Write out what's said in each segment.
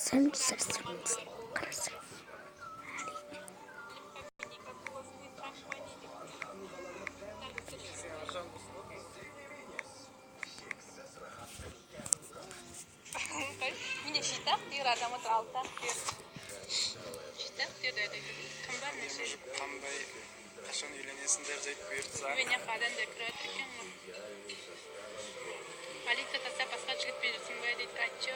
Sen sarsılmışsın. Karısı. Меня считал, ты рада матралта. Считал, ты рада. Кімбар неше? Қандай қашан үйленесіңдер деп бұйыртса. Үйлене қадан да кіреді екен ғой. Алиса таса басқа жігітпен жүрсің бе дейді, қайтшы.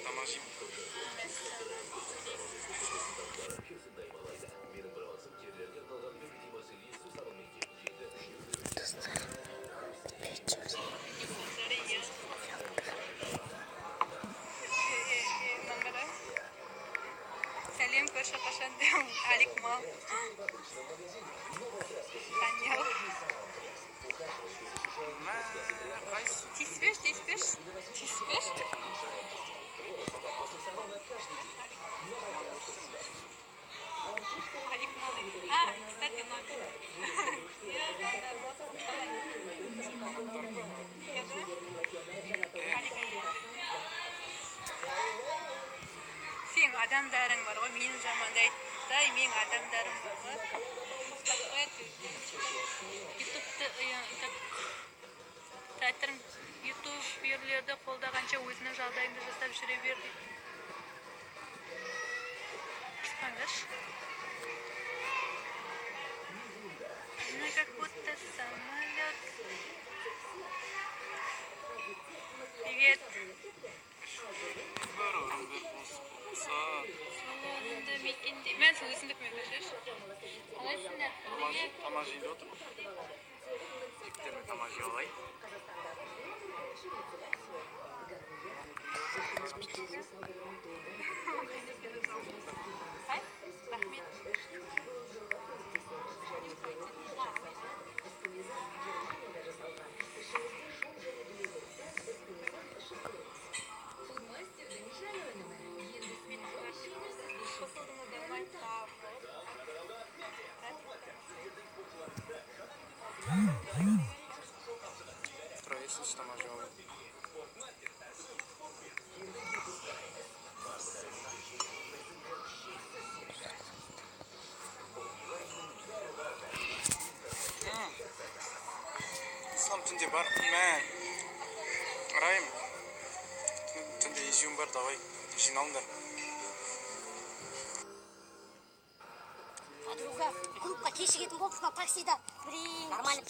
Тамашим. Dostlar. Geçiyoruz. Сәлем көрші қашан дем. Алик мал. Танял. Тиспеш. Алик мал. Кстати, номер. Сен адамдарың бар ғой, менің заманда айтты, менің адамдарым бар ғой. Ютуб ерлерді қолдағанша өзінің жағдайыңды жасап жүре бер дейді. Шықпаңдарш. Ну, как будто самолет. Привет. Солонды мекенде. Мен сол өзіндікмен көшеш. Қалайсыңдар? Тамақ жейді отыр. Жектермен тамақ жей алай. Рахмет. Проезд тамақ жей алай. Ислам түнде бар. Райым. Түнде езуім бар, давай. Жиналыңдар. Клубқа кешігетін болдық па таксида. Блин, нормально.